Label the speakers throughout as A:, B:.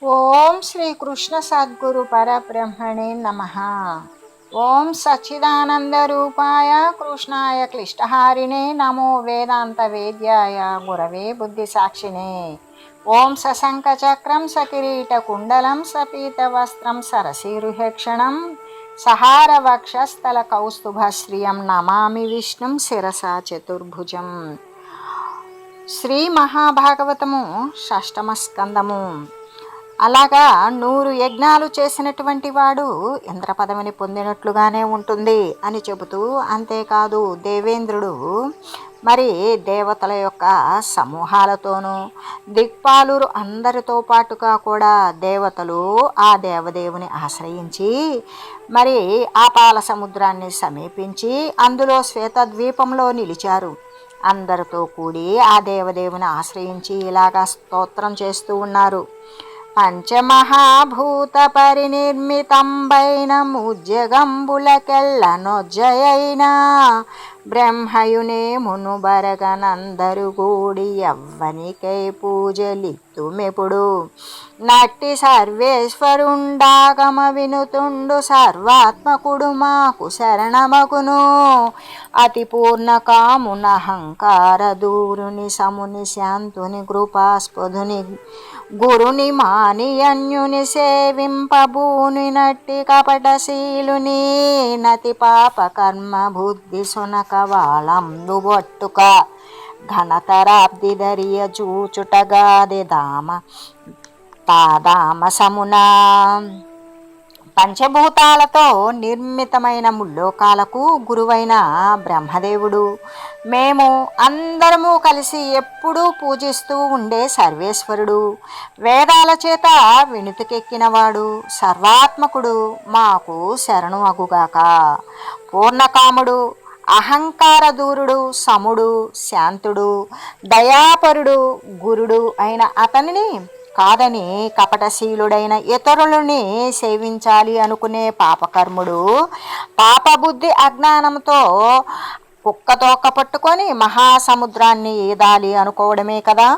A: ఓం శ్రీ కృష్ణ సద్గురు పరబ్రహ్మణే నమః. ఓం సచ్చిదానంద రూపాయ కృష్ణాయ క్లిష్టహారిణే నమో వేదాంత వేద్యాయ గురవే బుద్ధి సాక్షిణే. ఓం సశంఖ చక్రం సకిరీట కుండలం సపీత వస్త్రం సరసీరుహక్షణం సహార వక్షస్థల కౌస్తుభశ్రియం నమామి విష్ణుం శిరసా చతుర్భుజం. శ్రీ మహాభాగవతము షష్టమ స్కందము. అలాగా 100 యజ్ఞాలు చేసినటువంటి వాడు ఇంద్ర పదవిని పొందినట్లుగానే ఉంటుంది అని చెబుతూ, అంతేకాదు దేవేంద్రుడు మరి దేవతల యొక్క సమూహాలతోనూ దిక్పాలురు అందరితో పాటుగా కూడా దేవతలు ఆ దేవదేవుని ఆశ్రయించి మరి ఆ పాల సముద్రాన్ని సమీపించి అందులో శ్వేతద్వీపంలో నిలిచారు. అందరితో కూడి ఆ దేవదేవుని ఆశ్రయించి ఇలాగా స్తోత్రం చేస్తూ ఉన్నారు. పంచమహాభూత పరినిర్మితంబైన ముజ్జగంబులకెళ్ళనొజ్జయైన బ్రహ్మయునే మునుబరగనందరు గూడి ఎవ్వనికై పూజలిత్తుమెప్పుడు నట్టి సర్వేశ్వరుండాగమ వినుతుండు సర్వాత్మకుడు మాకు శరణమగును. అతి పూర్ణ కామునహంకార దూరుని సముని శాంతుని కృపాస్పదుని గురుని మానియన్యుని సేవింపబూని నట్టి కపటశీలుని నతి పాప కర్మ బుద్ధి సునక వాళందు బొట్టుక ఘనతరాబ్ది దరియ చూచుటగాది తాదామ సమునా. పంచభూతాలతో నిర్మితమైన ముల్లోకాలకు గురువైన బ్రహ్మదేవుడు, మేము అందరము కలిసి ఎప్పుడూ పూజిస్తూ ఉండే సర్వేశ్వరుడు, వేదాల చేత వినుతికెక్కినవాడు, సర్వాత్మకుడు మాకు శరణు అగుగాక. పూర్ణకాముడు, అహంకార దూరుడు, సముడు, శాంతుడు, దయాపరుడు, గురుడు అయిన అతనిని కాదని కపటశీలుడైన ఇతరులని సేవించాలి అనుకునే పాపకర్ముడు, పాపబుద్ధి అజ్ఞానంతో కుక్కతోక పట్టుకొని మహాసముద్రాన్ని ఈదాలి అనుకోవడమే కదా.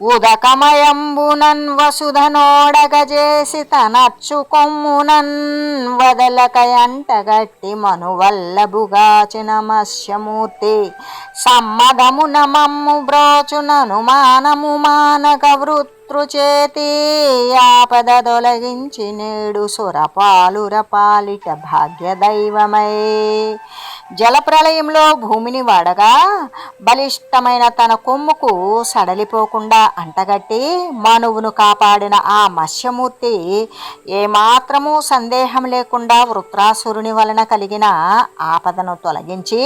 A: ఉదకమయంబునన్ వసుధనోడగజేసి తనచ్చు కొమ్మునన్ వదలకయంటగట్టి మనువల్లభుగాచిన మత్స్యమూర్తి సమ్మదమున మమ్ము బ్రోచునను మానము మానగ వృత్రుచేతి ఆపద తొలగించి నేడు సురపాలుర పాలిట భాగ్యదైవమై. జలప్రళయంలో భూమిని వాడగా బలిష్టమైన తన కొమ్ముకు సడలిపోకుండా అంటగట్టి మనువును కాపాడిన ఆ మత్స్యమూర్తి ఏమాత్రమూ సందేహం లేకుండా వృత్రాసురుని వలన కలిగిన ఆపదను తొలగించి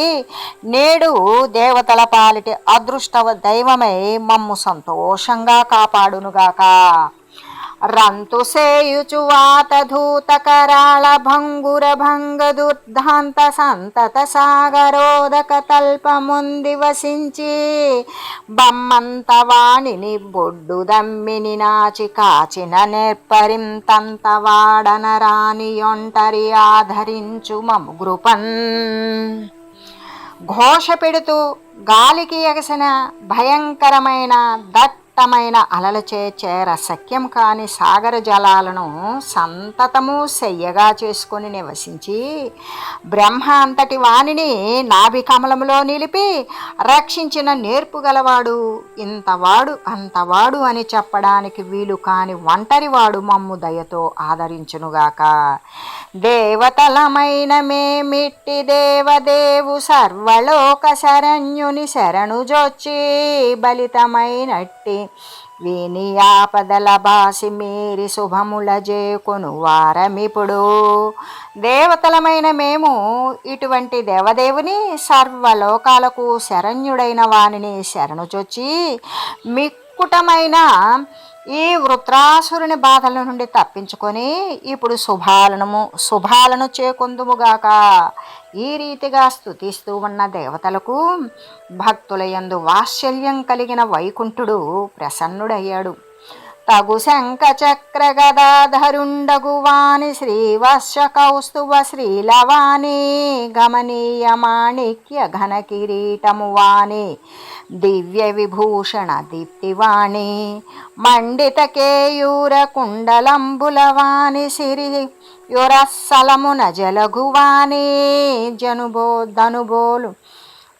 A: నేడు దేవతల పాలిటి అదృష్ట దైవమై మమ్ము సంతోషంగా కాపాడునుగాక. రంతు సేయుచు వాతధూత కరాళ భంగుర భంగ దుర్ధాంత సంతత సాగరోదక తల్పముంది వసించి బమ్మంత వాణిని బొడ్డు దమ్మిని నాచి కాచిన నేర్పరింతంత వాడన రాని ఒంటరి ఆధరించు మముగృపన్. ఘోష పెడుతూ గాలికి ఎగసిన భయంకరమైన దట్టమైన అలలచే చేర సఖ్యం కాని సాగర జలాలను సంతతము శయ్యగా చేసుకొని నివసించి బ్రహ్మ అంతటి వాణిని నాభి కమలములో నిలిపి రక్షించిన నేర్పు గలవాడు, ఇంతవాడు అంతవాడు అని చెప్పడానికి వీలు కాని ఒంటరివాడు మమ్ము దయతో ఆదరించునుగాక. దేవతలమైన మేమిట్టి దేవదేవు సర్వలోక శరణ్యుని శరణు జొచ్చి బలితమైనట్టి వీని ఆపదల బాసి మీరి శుభముల జేకొను వారమిప్పుడు. దేవతలమైన మేము ఇటువంటి దేవదేవుని సర్వలోకాలకు శరణ్యుడైన వానిని శరణు చొచ్చి మిక్కుటమైన ఈ వృత్రాసురుని బాధల నుండి తప్పించుకొని ఇప్పుడు శుభాలను చేకొందుముగాక. ఈ రీతిగా స్తుతిస్తూ ఉన్న దేవతలకు భక్తుల యందు వాత్సల్యం కలిగిన వైకుంఠుడు ప్రసన్నుడయ్యాడు. తగు శంఖ చక్ర గదాధరుండగువాని శ్రీవత్స కౌస్తుభ శ్రీలవాణి గమనీయ మాణిక్య ఘన కిరీటము వాణి దివ్య విభూషణ దీప్తివాణి మండిత కేయూర కుండలంబులవాణి సిరి యురస్సలమున జలగువాణి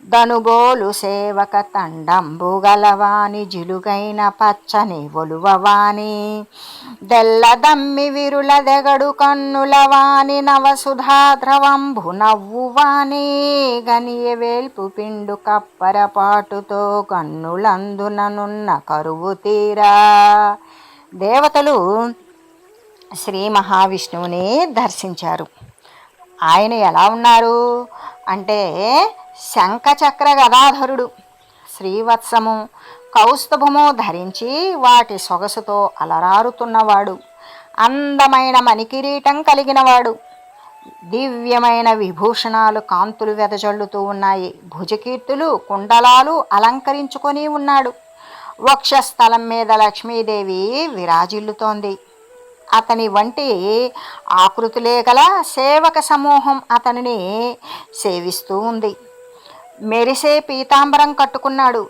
A: ధనుబోలు సేవక తండంబు గలవాని జిలుగైన పచ్చని ఒలువవాని దెల్లదమ్మి విరుల దెగడు కన్నులవాని నవసుధాద్రవంబు నవ్వువాని గనియ వేల్పు పిండు కప్పరపాటుతో కన్నులందుననున్న కరువు తీరా. దేవతలు శ్రీ మహావిష్ణువుని దర్శించారు. ఆయన ఎలా ఉన్నారు అంటే శంఖచక్ర గదాధరుడు, శ్రీవత్సము కౌస్తుభము ధరించి వాటి సొగసుతో అలరారుతున్నవాడు, అందమైన మణికిరీటం కలిగినవాడు, దివ్యమైన విభూషణాలు కాంతులు వెదజల్లుతూ ఉన్నాయి, భుజకీర్తులు కుండలాలు అలంకరించుకొని ఉన్నాడు. వక్షస్థలం మీద లక్ష్మీదేవి విరాజిల్లుతోంది. అతని వంటి ఆకృతులే గల సేవక సమూహం అతనిని సేవిస్తూ ఉంది. మెరిసే పీతాంబరం కట్టుకున్నాడు.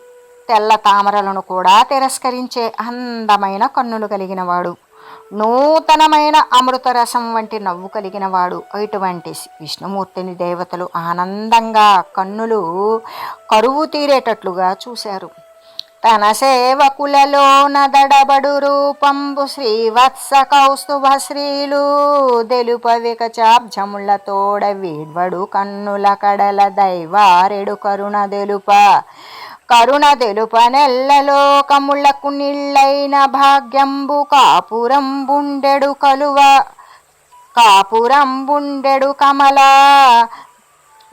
A: తెల్ల తామరలను కూడా తిరస్కరించే అందమైన కన్నులు కలిగినవాడు, నూతనమైన అమృతరసం వంటి నవ్వు కలిగినవాడు. ఇటువంటి విష్ణుమూర్తిని దేవతలు ఆనందంగా కన్నులు కరువు తీరేటట్లుగా చూశారు. తన సేవకులలో నదడబడు రూపంబు శ్రీవత్స కౌస్తుభ శ్రీలు దెలుపవిక చాబ్జములతోడ వీడ్వడు కన్నుల కడల దైవారెడు కరుణ దెలుప నెల్లలోకములకు నిళ్ళైన భాగ్యంబు కాపురంబుండెడు కమల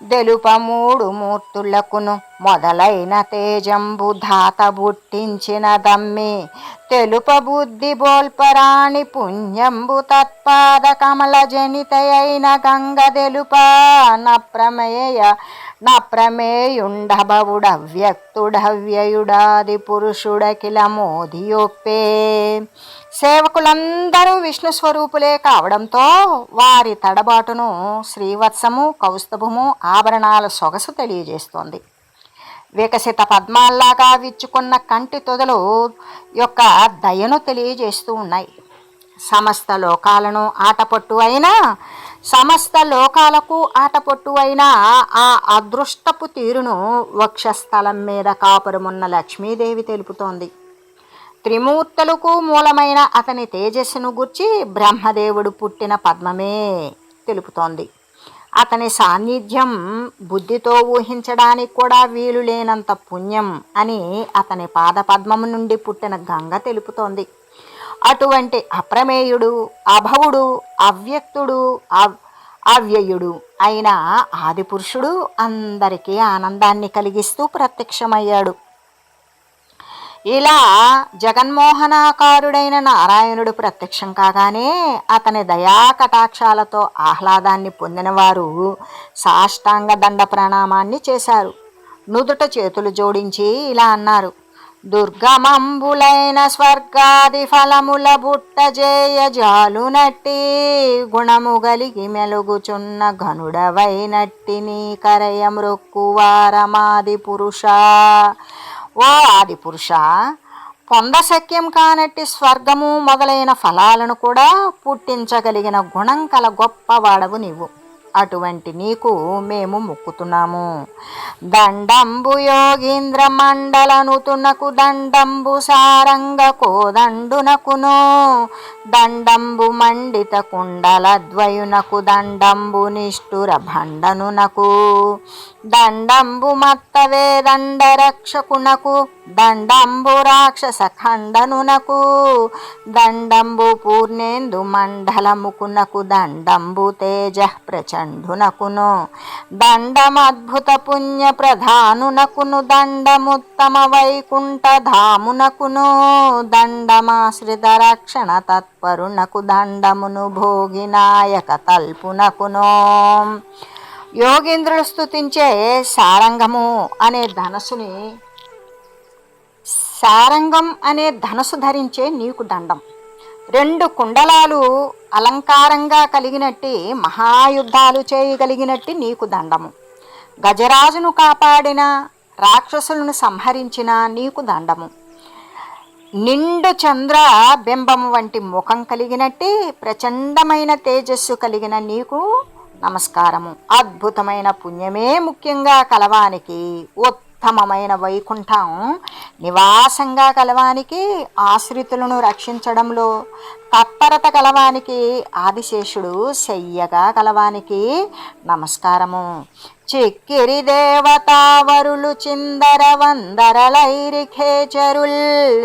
A: దెలుప మూడు మూర్తులకును మొదలైన తేజంబు ధాత బుట్టించిన దమ్మి తెలుప బుద్ధి బోల్పరాణి పుణ్యంబు తత్పాద కమల జనితయైన గంగ దెలుప నప్రమేయుండభవుడవ్యక్తుడవ్యయుడాది పురుషుడకిల మోదియొప్పే. సేవకులందరూ విష్ణు స్వరూపులే కావడంతో వారి తడబాటును శ్రీవత్సము కౌస్తుభము ఆభరణాల సొగసు తెలియజేస్తోంది. వికసిత పద్మాల్లాగా విచ్చుకున్న కంటి తొదలు యొక్క దయను తెలియజేస్తూ ఉన్నాయి. సమస్త లోకాలకు ఆటపట్టు అయిన ఆ అదృష్టపు తీరును వక్షస్థలం మీద కాపురమున్న లక్ష్మీదేవి తెలుపుతోంది. త్రిమూర్తులకు మూలమైన అతని తేజస్సును గుర్చి బ్రహ్మదేవుడు పుట్టిన పద్మమే తెలుపుతోంది. అతని సాన్నిధ్యం బుద్ధితో ఊహించడానికి కూడా వీలు లేనంత పుణ్యం అని అతని పాదపద్మము నుండి పుట్టిన గంగ తెలుపుతోంది. అటువంటి అప్రమేయుడు, అభవుడు, అవ్యక్తుడు, అవ్యయుడు అయిన ఆదిపురుషుడు అందరికీ ఆనందాన్ని కలిగిస్తూ ప్రత్యక్షమయ్యాడు. ఇలా జగన్మోహనాకారుడైన నారాయణుడు ప్రత్యక్షం కాగానే అతని దయా కటాక్షాలతో ఆహ్లాదాన్ని పొందినవారు సాష్టాంగ దండ ప్రణామాన్ని చేశారు. నుదుట చేతులు జోడించి ఇలా అన్నారు: దుర్గమంబులైన స్వర్గాది ఫలముల బుట్టజేయ జాలునట్టి గుణము గలిగి మెలుగుచున్న ఘనుడవైనట్టి నీ కరయ మృక్కువారమాది పురుష. ఓ ఆది పురుష, పొందశక్యం కానట్టి స్వర్గము మొదలైన ఫలాలను కూడా పుట్టించగలిగిన గుణం కల గొప్పవాడవు నీవు. అటువంటి నీకు మేము మొక్కుతున్నాము. దండంబు యోగీంద్ర మండలనుతునకు దండంబు సారంగ కోదండునకును దండంబు మండిత కుండలద్వయునకు దండంబు నిష్ఠుర భండనునకు దండంబు మత్తవే దండ రక్షకునకు దండంబు రాక్షస ఖండనునకు దండంబు పూర్ణేందు మండలముకునకు దండంబు తేజ ప్రచండునకును దండమద్భుత పుణ్య ప్రధానునకును దండముత్తమ వైకుంఠ ధామునకును దండమాశ్రిత రక్షణ తత్పరునకు దండమును భోగినాయక తల్పునకును. యోగీంద్రులు స్తుతించే సారంగము అనే ధనస్సుని శారంగం అనే ధనుసు ధరించే నీకు దండం. 2 కుండలాలు అలంకారంగా కలిగినట్టి మహాయుద్ధాలు చేయగలిగినట్టి నీకు దండము. గజరాజును కాపాడిన, రాక్షసులను సంహరించిన నీకు దండము. నిండు చంద్ర బింబము వంటి ముఖం కలిగినట్టి ప్రచండమైన తేజస్సు కలిగిన నీకు నమస్కారము. అద్భుతమైన పుణ్యమే ముఖ్యంగా కలవానికి, ఉత్తమమైన వైకుంఠం నివాసంగా కలవానికి, ఆశ్రితులను రక్షించడంలో తత్పరత కలవానికి, ఆదిశేషుడు శయ్యగా కలవానికి నమస్కారము. చిక్కిరి దేవతావరులు చిందర వందరలైరి ఖేచరుల్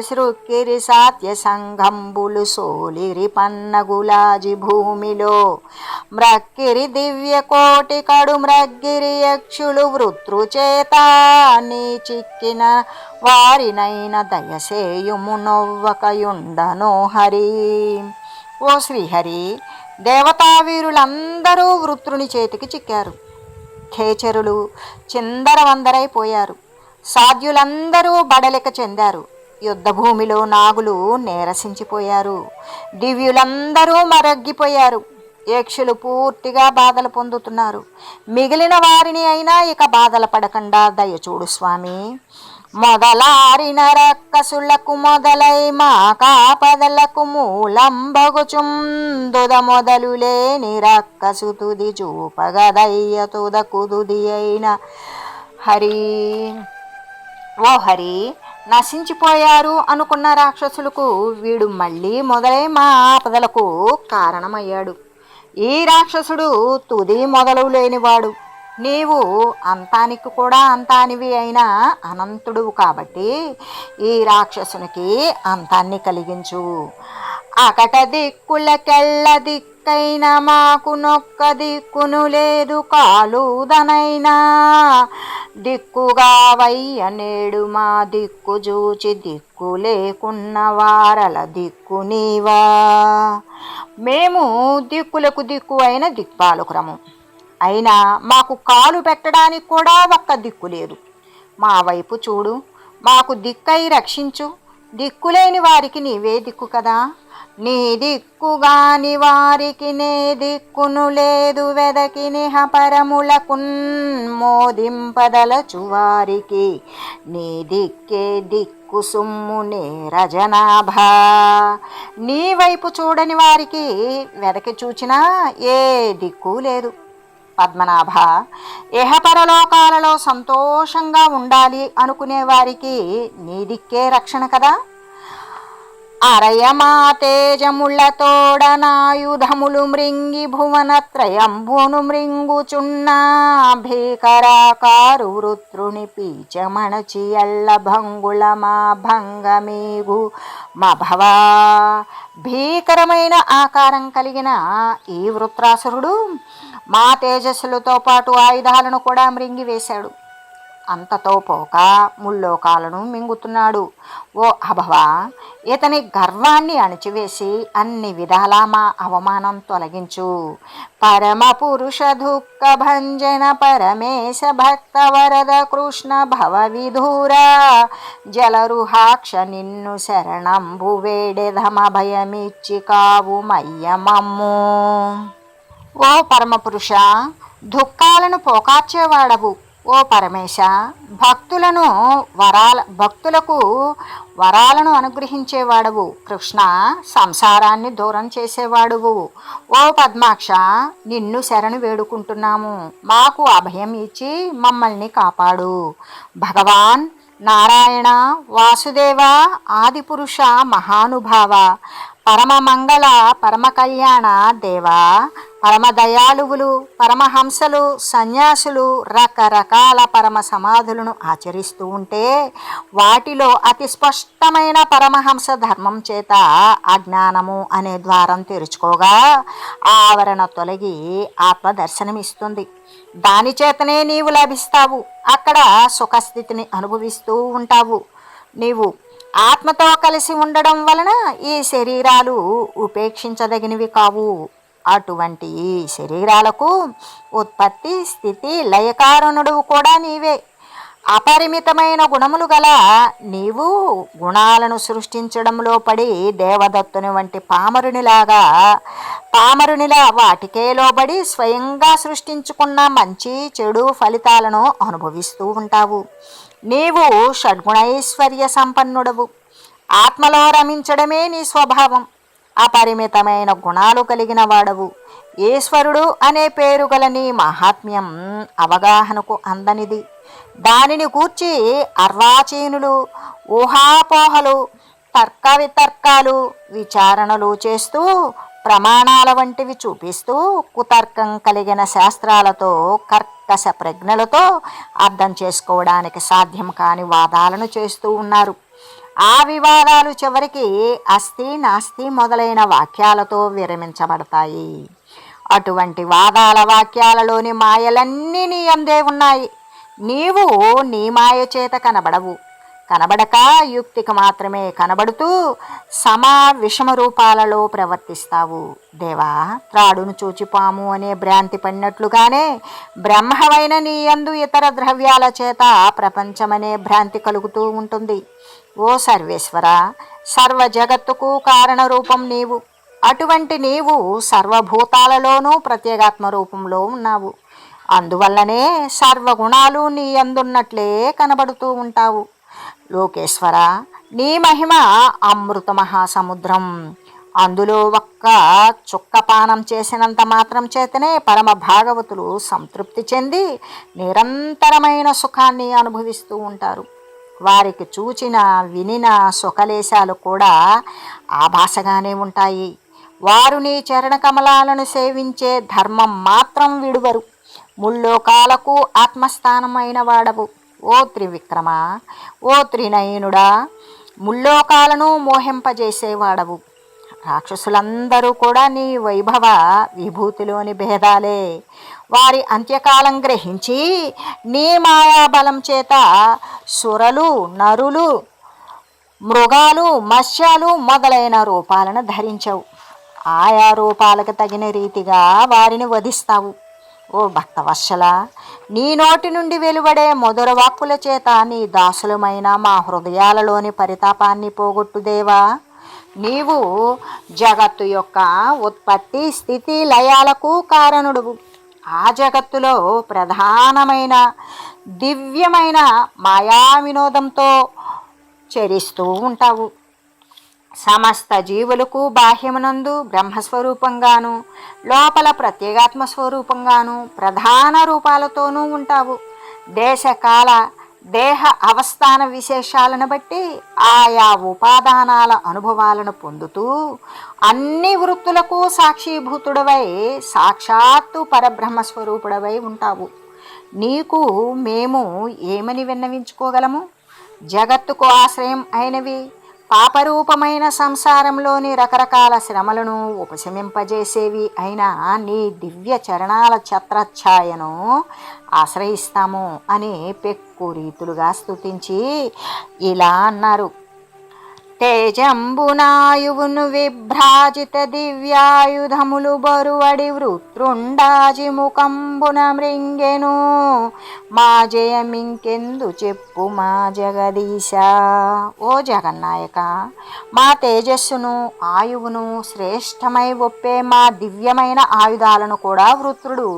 A: సృక్కిరి సాత్య సంఘంబులు సోలిరి పన్నగులాజి భూమిలో మ్రక్కిరి దివ్య కోటి కడు మ్రగ్గిరి యక్షులు వృత్రుచేత నీ చిక్కిన వారినైన దయసేయుము నొవ్వకయుండనో హరి. ఓ శ్రీహరి, దేవతావీరులందరూ వృత్రుని చేతికి చిక్కారు. ఖేచరులు చిందరవందరైపోయారు. సాధ్యులందరూ బడలిక చెందారు. యుద్ధభూమిలో నాగులు నీరసించిపోయారు. దివ్యులందరూ మరగ్గిపోయారు. యక్షులు పూర్తిగా బాధలు పొందుతున్నారు. మిగిలిన వారిని అయినా ఇక బాధలు పడకుండా దయచూడు స్వామి. మొదలారిన రక్కసులకు మొదలై మా కాపదలకు మూలంబగుచుందుద మొదలు లేని రక్కసు తుది చూపగదయ్య తుదకు తుది అయిన హరి. ఓ హరి, నశించిపోయారు అనుకున్న రాక్షసులకు వీడు మళ్ళీ మొదలై మా ఆపదలకు కారణమయ్యాడు. ఈ రాక్షసుడు తుది మొదలు లేనివాడు. నీవు అంతానికి కూడా అంతానివి అయిన అనంతుడువు కాబట్టి ఈ రాక్షసునికి అంతాన్ని కలిగించు. అకట దిక్కులకెళ్ళ దిక్కైన మాకు నొక్క దిక్కును లేదు కాలుదనైనా దిక్కుగా వయ్య నేడు మా దిక్కు చూచి దిక్కు లేకున్న వారల దిక్కు నీవా. మేము దిక్కులకు దిక్కు అయిన దిక్పాలకురము, అయినా మాకు కాలు పెట్టడానికి కూడా ఒక్క దిక్కు లేదు. మా వైపు చూడు, మాకు దిక్కై రక్షించు. దిక్కులేని వారికి నీవే దిక్కు కదా. నీ దిక్కుగాని వారికి నే దిక్కును లేదు వెదకి నిహ పరములకున్ మోదింపదలచు వారికి నీ దిక్కే దిక్కు సుమ్ము నేరజనాభా. నీ వైపు చూడని వారికి వెదకి చూచినా ఏ దిక్కు లేదు. పద్మనాభ, ఇహపరలోకాలలో సంతోషంగా ఉండాలి అనుకునే వారికి నీ దిక్కే రక్షణ కదా. అరయమా తేజములతోడనాయుధములు మృంగి భువనత్రయంబును మృంగుచున్నా భీకరాకారు వృత్రుని పీచమణచి ఎల్ల భంగుల మా భంగమీగు మభవా. భీకరమైన ఆకారం కలిగిన ఈ వృత్రాసురుడు మా తేజస్సులతో పాటు ఆయుధాలను కూడా మృంగివేశాడు. అంతతో పోక ముల్లోకాలను మింగుతున్నాడు. ఓ అభవా, ఇతని గర్వాన్ని అణిచివేసి అన్ని విధాలా మా అవమానం తొలగించు. పరమ పురుష దుఃఖ భంజన పరమేశ భక్త వరద కృష్ణ భవ విధూర జలరుహాక్ష నిన్ను శరణంబు వేడెధమ భయమిచ్చి కావు మయ్యమమ్ము. ఓ పరమపురుష, దుఃఖాలను పోకార్చేవాడవు. ఓ పరమేశ, భక్తులకు వరాలను అనుగ్రహించేవాడవు. కృష్ణ, సంసారాన్ని దూరం చేసేవాడువు. ఓ పద్మాక్ష, నిన్ను శరణు వేడుకుంటున్నాము. మాకు అభయం ఇచ్చి మమ్మల్ని కాపాడు. భగవాన్ నారాయణ, వాసుదేవ, ఆదిపురుష, మహానుభావ, పరమమంగళ పరమ కళ్యాణ దేవా, పరమదయాళువులు, పరమహంసలు, సన్యాసులు రకరకాల పరమ సమాధులను ఆచరిస్తూ ఉంటే వాటిలో అతి స్పష్టమైన పరమహంస ధర్మం చేత అజ్ఞానము అనే ద్వారం తెరుచుకోగా ఆవరణ తొలగి ఆత్మ దర్శనమిస్తుంది. దాని చేతనే నీవు లభిస్తావు. అక్కడ సుఖస్థితిని అనుభవిస్తూ ఉంటావు. నీవు ఆత్మతో కలిసి ఉండడం వలన ఈ శరీరాలు ఉపేక్షించదగినవి కావు. అటువంటి ఈ శరీరాలకు ఉత్పత్తి, స్థితి, లయకారణుడు కూడా నీవే. అపరిమితమైన గుణములు గల నీవు గుణాలను సృష్టించడంలో పడి దేవదత్తుని వంటి పామరునిలా వాటికే లోబడి స్వయంగా సృష్టించుకున్న మంచి చెడు ఫలితాలను అనుభవిస్తూ ఉంటావు. నీవు షడ్గుణైశ్వర్య సంపన్నుడవు. ఆత్మలో రమించడమే నీ స్వభావం. అపరిమితమైన గుణాలు కలిగిన వాడవు. ఈశ్వరుడు అనే పేరు గల నీ మహాత్మ్యం అవగాహనకు అందనిది. దానిని గూర్చి అర్వాచీనులు ఊహాపోహలు, తర్క వితర్కాలు, విచారణలు చేస్తూ ప్రమాణాల వంటివి చూపిస్తూ కుతర్కం కలిగిన శాస్త్రాలతో కర్కశ ప్రజ్ఞలతో అర్థం చేసుకోవడానికి సాధ్యం కాని వాదాలను చేస్తూ ఉన్నారు. ఆ వివాదాలు చివరికి అస్తి నాస్తి మొదలైన వాక్యాలతో విరమించబడతాయి. అటువంటి వాదాల వాక్యాలలోని మాయలన్నీ నీ అందే ఉన్నాయి. నీవు నీ మాయ చేత కనబడవు. కనబడక యుక్తికి మాత్రమే కనబడుతూ విషమ రూపాలలో ప్రవర్తిస్తావు. దేవా, త్రాడును చూచిపాము అనే భ్రాంతి పడినట్లుగానే బ్రహ్మవైన నీ యందు ఇతర ద్రవ్యాల చేత ప్రపంచమనే భ్రాంతి కలుగుతూ ఉంటుంది. ఓ సర్వేశ్వర, సర్వ జగత్తుకు కారణ రూపం నీవు. అటువంటి నీవు సర్వభూతాలలోనూ ప్రత్యేగాత్మ రూపంలో ఉన్నావు. అందువల్లనే సర్వగుణాలు నీ యందున్నట్లే కనబడుతూ ఉంటావు. లోకేశ్వర, నీ మహిమ అమృత మహాసముద్రం. అందులో ఒక్క చుక్క పానం చేసినంత మాత్రం చేతనే పరమ భాగవతులు సంతృప్తి చెంది నిరంతరమైన సుఖాన్ని అనుభవిస్తూ ఉంటారు. వారికి చూచిన వినిన సుఖలేశాలు కూడా ఆభాసగానే ఉంటాయి. వారు నీ చరణ కమలాలను సేవించే ధర్మం మాత్రం విడువరు. ముల్లోకాలకు ఆత్మస్థానమైన వాడవు. ఓ త్రివిక్రమ, ఓ త్రినయనుడా, ముల్లోకాలను మోహింపజేసేవాడవు. రాక్షసులందరూ కూడా నీ వైభవ విభూతిలోని భేదాలే. వారి అంత్యకాలం గ్రహించి నీ మాయాబలం చేత సురలు, నరులు, మృగాలు, మత్స్యాలు మొదలైన రూపాలను ధరించవు. ఆయా రూపాలకు తగిన రీతిగా వారిని వధిస్తావు. ఓ భక్తవత్సల, నీ నోటి నుండి వెలువడే మధుర వాక్కుల చేత నీ దాసులమైన మా హృదయాలలోని పరితాపాన్ని పోగొట్టుదేవా. నీవు జగత్తు యొక్క ఉత్పత్తి, స్థితి, లయాలకు కారణుడువు. ఆ జగత్తులో ప్రధానమైన దివ్యమైన మాయా వినోదంతో చరిస్తూ ఉంటావు. సమస్త జీవులకు బాహ్యమునందు బ్రహ్మస్వరూపంగాను, లోపల ప్రత్యేగాత్మ స్వరూపంగాను ప్రధాన రూపాలతోనూ ఉంటావు. దేశకాల దేహ అవస్థాన విశేషాలను బట్టి ఆయా ఉపాదానాల అనుభవాలను పొందుతూ అన్ని వృత్తులకు సాక్షీభూతుడవై సాక్షాత్తు పరబ్రహ్మస్వరూపుడవై ఉంటావు. నీకు మేము ఏమని విన్నవించుకోగలము? జగత్తుకు ఆశ్రయం అయినవి పాపరూపమైన సంసారంలోని రకరకాల శ్రమలను ఉపశమింపజేసేవి అయినా నీ దివ్య చరణాల ఛత్రఛాయను ఆశ్రయిస్తాము అని పెక్కు రీతులుగా స్తుతించి ఇలా అన్నారు. తేజంబునాయువును విభ్రాజిత దివ్యాయుధములు బరువడి వృత్రుండాజి ముకంబున మృంగెను. మా జయమింకెందు చెప్పు మా జగదీశ. ఓ జగన్నాయక, మా తేజస్సును, ఆయువును శ్రేష్టమై ఒప్పే మా దివ్యమైన ఆయుధాలను కూడా వృత్రుడు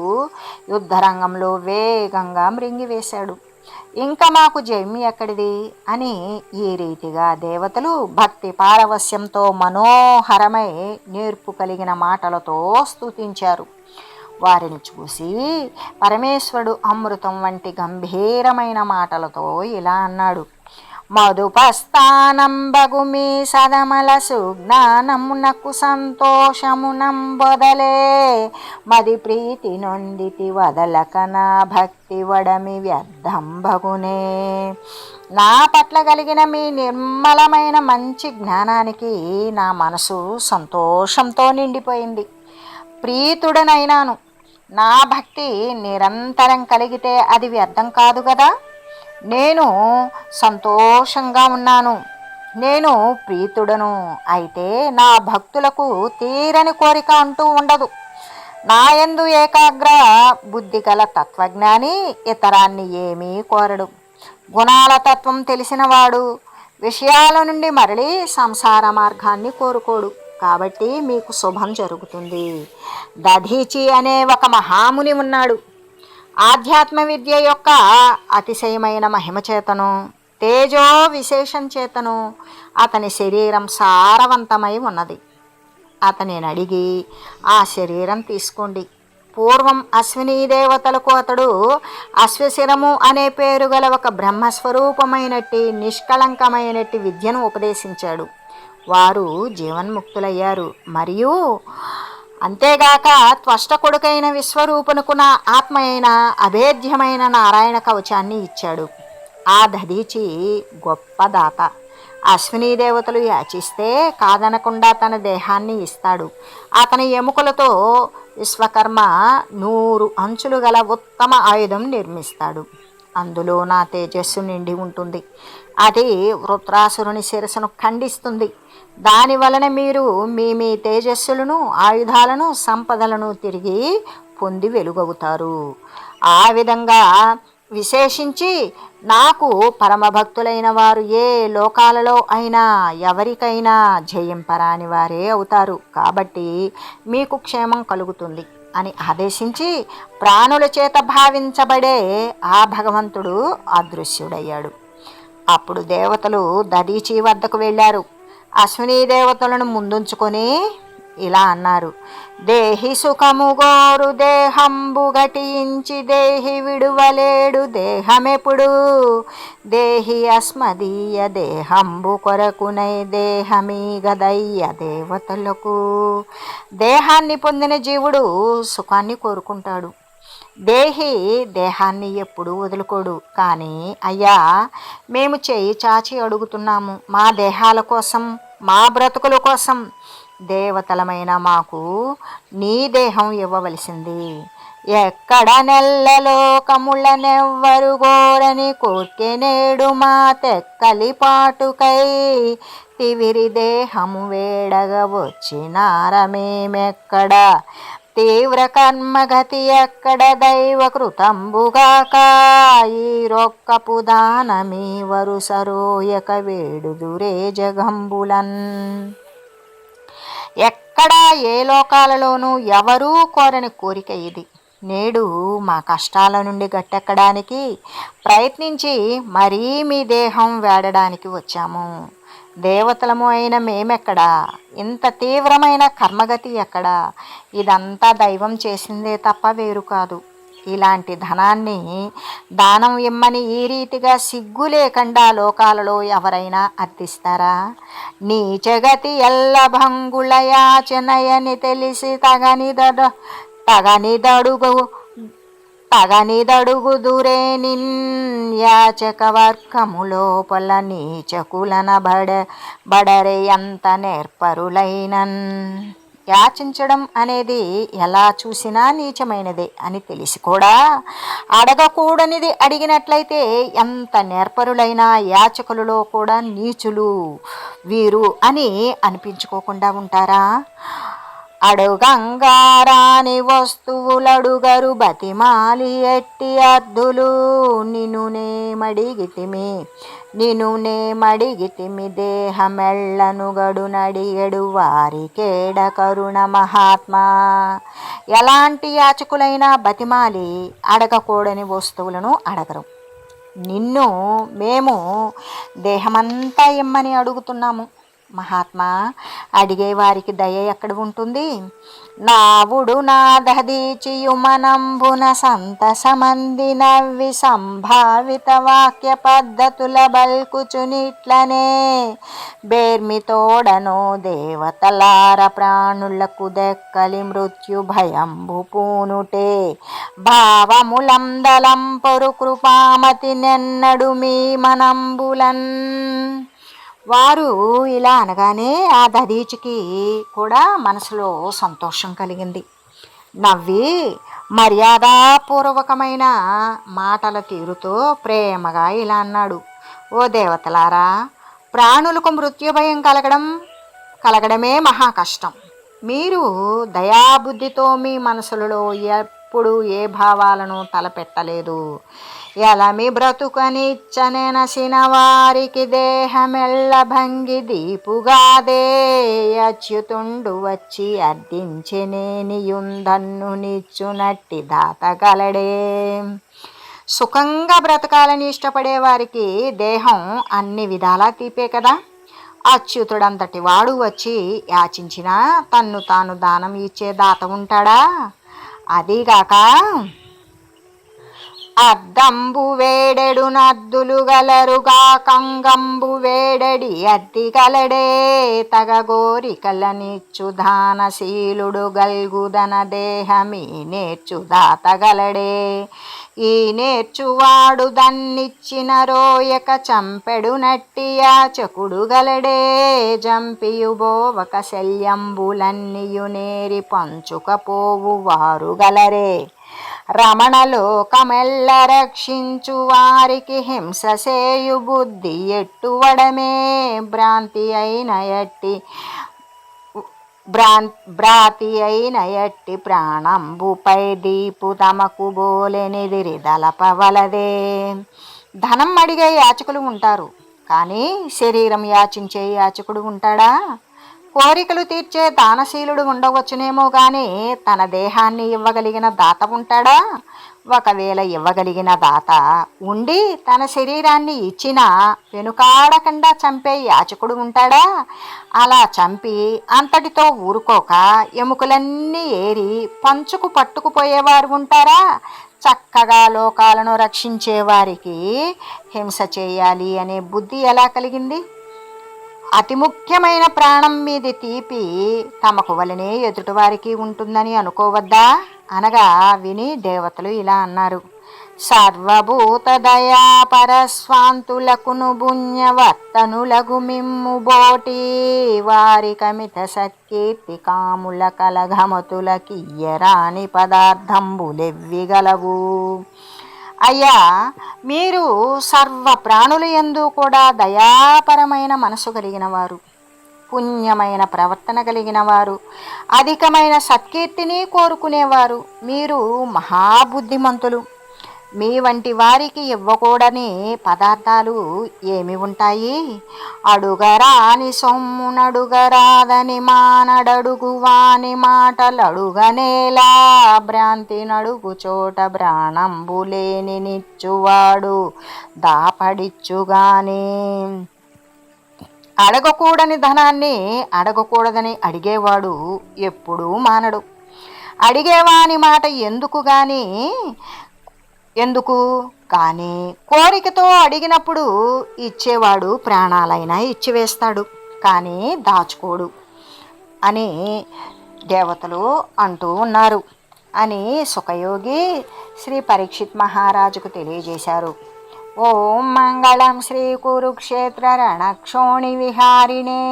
A: యుద్ధరంగంలో వేగంగా మృంగివేశాడు. ఇంకా మాకు జయం ఎక్కడిది అని ఈ రీతిగా దేవతలు భక్తి పారవస్యంతో మనోహరమై నేర్పు కలిగిన మాటలతో స్తుతించారు. వారిని చూసి పరమేశ్వరుడు అమృతం వంటి గంభీరమైన మాటలతో ఇలా అన్నాడు. మధుపస్థానంబగు మీ సదమల సుజ్ఞానమునకు సంతోషమునంబొదలే. మది ప్రీతి నొందితి వదలక నా భక్తి వడమి వ్యర్థంబగునే. నా పట్ల కలిగిన మీ నిర్మలమైన మంచి జ్ఞానానికి నా మనసు సంతోషంతో నిండిపోయింది. ప్రీతుడనైనాను. నా భక్తి నిరంతరం కలిగితే అది వ్యర్థం కాదు కదా. నేను సంతోషంగా ఉన్నాను. నేను ప్రీతుడను. అయితే నా భక్తులకు తీరని కోరిక అంటూ ఉండదు. నాయందు ఏకాగ్ర బుద్ధి గల తత్వజ్ఞాని ఇతరాన్ని ఏమీ కోరడు. గుణాల తత్వం తెలిసినవాడు విషయాల నుండి మరలి సంసార మార్గాన్ని కోరుకోడు. కాబట్టి మీకు శుభం జరుగుతుంది. దధీచి అనే ఒక మహాముని ఉన్నాడు. ఆధ్యాత్మ విద్య యొక్క అతిశయమైన మహిమ చేతను తేజో విశేషం చేతను అతని శరీరం సారవంతమై ఉన్నది. అతనిని అడిగి ఆ శరీరం తీసుకోండి. పూర్వం అశ్వినీ దేవతలకు అతడు అశ్వశిరము అనే పేరు గల ఒక బ్రహ్మస్వరూపమైనట్టి నిష్కళంకమైనట్టి విద్యను ఉపదేశించాడు. వారు జీవన్ముక్తులయ్యారు. మరియు అంతేగాక త్వష్ట కొడుకైన విశ్వరూపునకు నా ఆత్మ అయిన అభేద్యమైన నారాయణ కవచాన్ని ఇచ్చాడు. ఆ దధీచి గొప్ప దాత. అశ్వినీ దేవతలు యాచిస్తే కాదనకుండా తన దేహాన్ని ఇస్తాడు. అతని ఎముకలతో విశ్వకర్మ 100 అంచులు గల ఉత్తమ ఆయుధం నిర్మిస్తాడు. అందులో నా తేజస్సు నిండి ఉంటుంది. అది వృత్రాసురుని శిరస్సును ఖండిస్తుంది. దాని వలన మీరు మీ తేజస్సులను, ఆయుధాలను, సంపదలను తిరిగి పొంది వెలుగవుతారు. ఆ విధంగా విశేషించి నాకు పరమభక్తులైన వారు ఏ లోకాలలో అయినా ఎవరికైనా జయింపరాని వారే అవుతారు. కాబట్టి మీకు క్షేమం కలుగుతుంది అని ఆదేశించి ప్రాణుల చేత భావించబడే ఆ భగవంతుడు అదృశ్యుడయ్యాడు. అప్పుడు దేవతలు దధీచి వద్దకు వెళ్ళారు. అశ్వినీ దేవతలను ముందుంచుకొని ఇలా అన్నారు: దేహి సుఖము గోరు దేహంబు గటించి దేహి విడువలేడు దేహమెప్పుడు. దేహి అస్మదీయ దేహంబు కొరకునై దేహమీ గదయ్య దేవతలకు. దేహాన్ని పొందిన జీవుడు సుఖాన్ని కోరుకుంటాడు. దేహి దేహాన్ని ఎప్పుడూ వదులుకోడు. కానీ అయ్యా, మేము చేయి చాచి అడుగుతున్నాము. మా దేహాల కోసం, మా బ్రతుకుల కోసం దేవతలమైన మాకు నీ దేహం ఇవ్వవలసింది. ఎక్కడ నెల్లలోకములనెవ్వరు గోరని కోర్కెనేడు మా తెక్కలి పాటుకై తివిరి దేహము వేడగ వచ్చినారమేమెక్కడ. తీవ్ర కర్మగతి ఎక్కడ దైవ కృతంబుగాక. ఈ రొక్కపు దానమీ వరుసరోయక వేడుదురే జగంబులన్. ఎక్కడా ఏ లోకాలలోనూ ఎవరూ కోరని కోరిక ఇది. నేడు మా కష్టాల నుండి గట్టెక్కడానికి ప్రయత్నించి మరీ మీ దేహం వేడడానికి వచ్చాము. దేవతలము అయిన మేమెక్కడా? ఇంత తీవ్రమైన కర్మగతి ఎక్కడా? ఇదంతా దైవం చేసిందే తప్ప వేరు కాదు. ఇలాంటి ధనాన్ని దానం ఇమ్మని ఈ రీతిగా సిగ్గు లేకుండా లోకాలలో ఎవరైనా అర్థిస్తారా? నీచగతి ఎల్ల భంగుల యాచనయని తెలిసి తగనిదడుగుదురే నిన్యాచక వర్గము లోపల నీచకులన బడరే ఎంత నేర్పరులైనన్. యాచించడం అనేది ఎలా చూసినా నీచమైనదే అని తెలిసి కూడా అడగకూడనిది అడిగినట్లయితే ఎంత నేర్పరులైన యాచకులలో కూడా నీచులు వీరు అని అనిపించుకోకుండా ఉంటారా? అడుగంగారాని వస్తువులడుగరు బతిమాలి ఎట్టి అద్దులు. నిన్నునే మడిగితిమి దేహమెళ్ళను గడునడిగడు వారికేడ కరుణ మహాత్మా. ఎలాంటి యాచకులైనా బతిమాలి అడగకూడని వస్తువులను అడగరు. నిన్ను మేము దేహమంతా ఇమ్మని అడుగుతున్నాము మహాత్మా. అడిగే వారికి దయ ఎక్కడ ఉంటుంది? నావుడు నా దధీచియుమనంబున సంతసమంది నవ్వి సంభావిత వాక్య పద్ధతుల బల్కుచునిట్లనే. బేర్మితోడనో దేవతలార ప్రాణులకు దెక్కలి మృత్యు భయంబు పూనుటే. భావములందలం పొరు కృపామతి నెన్నడు మీ మనంబులన్. వారు ఇలా అనగానే ఆ దధీచికి కూడా మనసులో సంతోషం కలిగింది. నవ్వి మర్యాదాపూర్వకమైన మాటల తీరుతో ప్రేమగా ఇలా అన్నాడు: ఓ దేవతలారా, ప్రాణులకు మృత్యుభయం కలగడమే మహా కష్టం. మీరు దయాబుద్ధితో మీ మనసులలో ఎప్పుడు ఏ భావాలను తలపెట్టలేదు. ఎలమి బ్రతుకనిచ్చనెనసిన వారికి దేహమెల్ల భంగి దీపుగాదే అచ్యుతుండు వచ్చి అర్థించెనేనియుందన్ను నిచ్చునట్టి దాతగలడే. సుఖంగా బ్రతకాలని ఇష్టపడే వారికి దేహం అన్ని విధాలా తీపే కదా. అచ్యుతుడంతటి వాడు వచ్చి యాచించినా తన్ను తాను దానం ఇచ్చే దాత ఉంటాడా? అదీగాక అద్దంబు వేడెడు నద్దులు గలరుగా కంగంబు వేడడి అద్ది గలడే. తగ గోరికలనిచ్చు దానశీలుడు గల్గుదన దేహమీ నేర్చుదాత గలడే. ఈ నేర్చువాడు దన్నిచ్చిన రోయక చంపెడు నట్టి యాచకుడు గలడే. జంపియుబోవక శల్యంబులన్నియు నేరి పంచుకపోవు వారు గలరే. రమణలోకమెల్ల రక్షించు వారికి హింస సేయు బుద్ధి ఎట్టువడమే. భ్రాంతి అయిన ఎట్టి ప్రాణంబుపై దీపు తమకు బోలెనిదిరి దలపవలదే. ధనం అడిగే యాచకులు ఉంటారు, కానీ శరీరం యాచించే యాచకుడు ఉంటాడా? కోరికలు తీర్చే దానశీలుడు ఉండవచ్చునేమో కానీ తన దేహాన్ని ఇవ్వగలిగిన దాత ఉంటాడా? ఒకవేళ ఇవ్వగలిగిన దాత ఉండి తన శరీరాన్ని ఇచ్చినా వెనుకాడకుండా చంపే యాచకుడు ఉంటాడా? అలా చంపి అంతటితో ఊరుకోక ఎముకలన్నీ ఏరి పంచుకు పట్టుకుపోయేవారు ఉంటారా? చక్కగా లోకాలను రక్షించేవారికి హింస చేయాలి అనే బుద్ధి ఎలా కలిగింది? అతి ముఖ్యమైన ప్రాణం మీది తీపి తమకు వలనే ఎదుటివారికి ఉంటుందని అనుకోవద్దా అనగా విని దేవతలు ఇలా అన్నారు. సర్వభూత దయా పరస్వాంతులకును పుణ్యవర్తనులగు మిమ్ము బోటి వారి కమిత సత్కీర్తి కాముల కలఘమతుల కియ్యరాని పదార్థంబులెవ్విగలవు. అయ్యా, మీరు సర్వ ప్రాణుల యందు కూడా దయాపరమైన మనసు కలిగిన వారు, పుణ్యమైన ప్రవర్తన కలిగిన వారు, అధికమైన సత్కీర్తిని కోరుకునేవారు. మీరు మహాబుద్ధిమంతులు. మీ వంటి వారికి ఇవ్వకూడని పదార్థాలు ఏమి ఉంటాయి? అడుగరాని సొమ్మునడుగరాదని మానడడుగు వాని మాటలడుగనేలా. భ్రాంతి నడుగు చోట ప్రాణంబులేని నిచ్చువాడు దాపడిచ్చుగాని. అడగకూడని ధనాన్ని అడగకూడదని అడిగేవాడు ఎప్పుడూ మానడు. అడిగేవాని మాట ఎందుకు కానీ కోరికతో అడిగినప్పుడు ఇచ్చేవాడు ప్రాణాలైనా ఇచ్చివేస్తాడు, కానీ దాచుకోడు అని దేవతలు అంటూ ఉన్నారు అని సుఖయోగి శ్రీ పరీక్షిత్ మహారాజుకు తెలియజేశారు. ఓం మంగళం శ్రీ కురుక్షేత్ర రణక్షోణి విహారిణే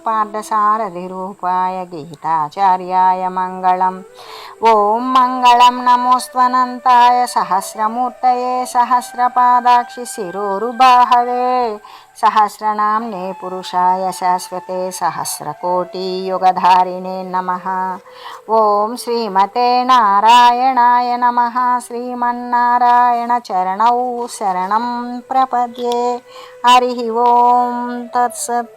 A: పార్థసారథి రూపాయ గీతాచార్యాయ మంగళం. ఓం మంగళం నమోస్త్వనంతాయ సహస్రమూర్తయే సహస్రపాదాక్షి శిరోరుబాహవే సహస్రనామ్నే పురుషాయ శాశ్వతే సహస్రకోటి యుగధారిణే నమః. ఓం శ్రీమతే నారాయణాయ నమః. శ్రీమన్నారాయణ చరణౌ శరణం ప్రపద్యే. హరి ఓం తత్సత్.